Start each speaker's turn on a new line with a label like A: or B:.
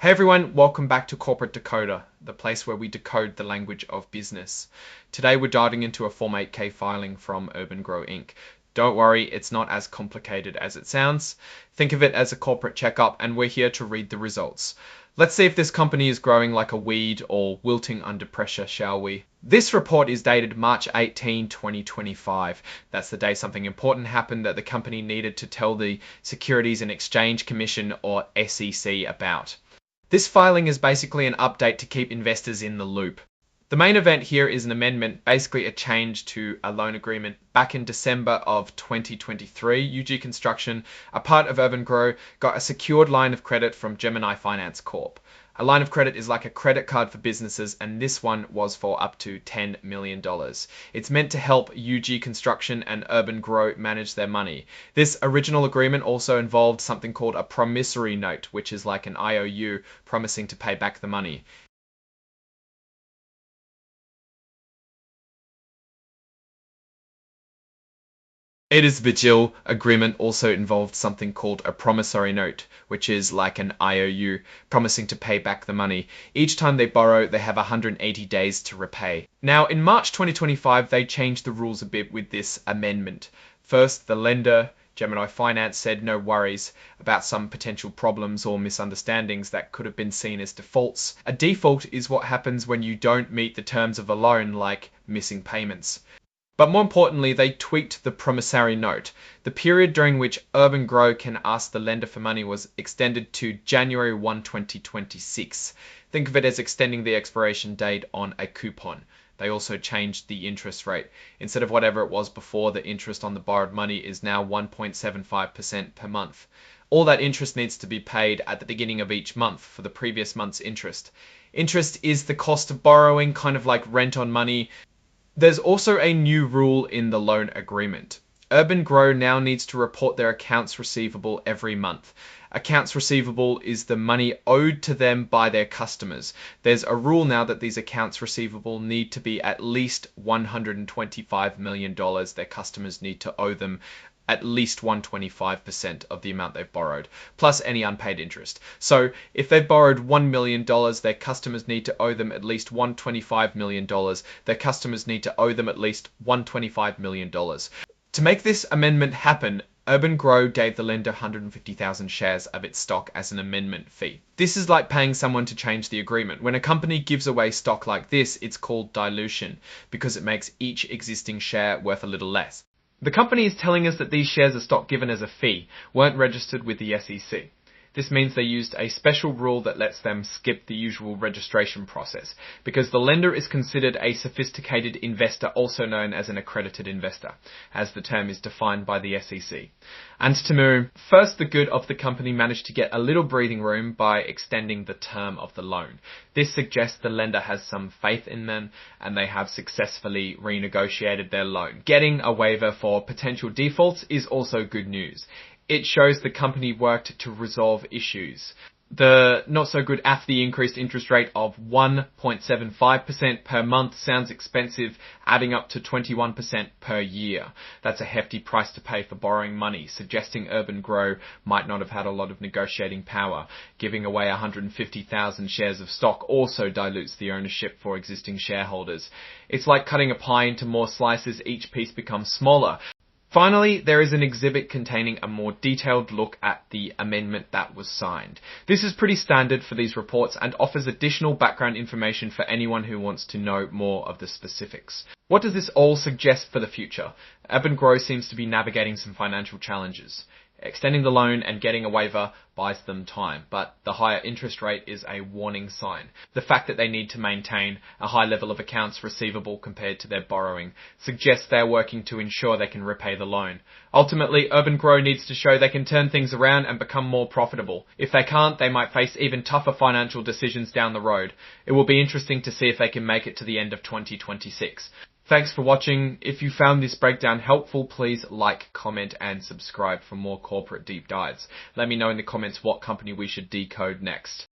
A: Hey everyone, welcome back to Corporate Decoder, the place where we decode the language of business. Today we're diving into a Form 8K filing from urban-gro Inc. Don't worry, it's not as complicated as it sounds. Think of it as a corporate checkup and we're here to read the results. Let's see if this company is growing like a weed or wilting under pressure, shall we? This report is dated March 18, 2025. That's the day something important happened that the company needed to tell the Securities and Exchange Commission, or SEC, about. This filing is basically an update to keep investors in the loop. The main event here is an amendment, basically a change to a loan agreement. Back in December of 2023, UG Construction, a part of urban-gro, got a secured line of credit from Gemini Finance Corp. A line of credit is like a credit card for businesses, and this one was for up to $10 million. It's meant to help UG Construction and urban-gro manage their money. This original agreement also involved something called a promissory note, which is like an IOU promising to pay back the money. Ada's Vigil agreement also involved something called a promissory note, which is like an IOU, promising to pay back the money. Each time they borrow, they have 180 days to repay. Now, in March 2025, they changed the rules a bit with this amendment. First, the lender, Gemini Finance, said no worries about some potential problems or misunderstandings that could have been seen as defaults. A default is what happens when you don't meet the terms of a loan, like missing payments. But more importantly, they tweaked the promissory note. The period during which urban-gro can ask the lender for money was extended to January 1, 2026. Think of it as extending the expiration date on a coupon. They also changed the interest rate. Instead of whatever it was before, the interest on the borrowed money is now 1.75% per month. All that interest needs to be paid at the beginning of each month for the previous month's interest. Interest is the cost of borrowing, kind of like rent on money. There's also a new rule in the loan agreement. urban-gro now needs to report their accounts receivable every month. Accounts receivable is the money owed to them by their customers. There's a rule now that these accounts receivable need to be at least $125 million. Their customers need to owe them at least 125% of the amount they've borrowed, plus any unpaid interest. So if they've borrowed $1 million, their customers need to owe them at least $125 million. Their customers need to owe them at least $125 million. To make this amendment happen, urban-gro gave the lender 150,000 shares of its stock as an amendment fee. This is like paying someone to change the agreement. When a company gives away stock like this, it's called dilution, because it makes each existing share worth a little less. The company is telling us that these shares of stock given as a fee weren't registered with the SEC. This means they used a special rule that lets them skip the usual registration process, because the lender is considered a sophisticated investor, also known as an accredited investor, as the term is defined by the SEC. And to move, first, the good of the company managed to get a little breathing room by extending the term of the loan. This suggests the lender has some faith in them and they have successfully renegotiated their loan. Getting a waiver for potential defaults is also good news. It shows the company worked to resolve issues. The not so good after the increased interest rate of 1.75% per month sounds expensive, adding up to 21% per year. That's a hefty price to pay for borrowing money, suggesting urban-gro might not have had a lot of negotiating power. Giving away 150,000 shares of stock also dilutes the ownership for existing shareholders. It's like cutting a pie into more slices, each piece becomes smaller. Finally, there is an exhibit containing a more detailed look at the amendment that was signed. This is pretty standard for these reports and offers additional background information for anyone who wants to know more of the specifics. What does this all suggest for the future? urban-gro seems to be navigating some financial challenges. Extending the loan and getting a waiver buys them time, but the higher interest rate is a warning sign. The fact that they need to maintain a high level of accounts receivable compared to their borrowing suggests they're working to ensure they can repay the loan. Ultimately, urban-gro needs to show they can turn things around and become more profitable. If they can't, they might face even tougher financial decisions down the road. It will be interesting to see if they can make it to the end of 2026. Thanks for watching. If you found this breakdown helpful, please like, comment and subscribe for more corporate deep dives. Let me know in the comments what company we should decode next.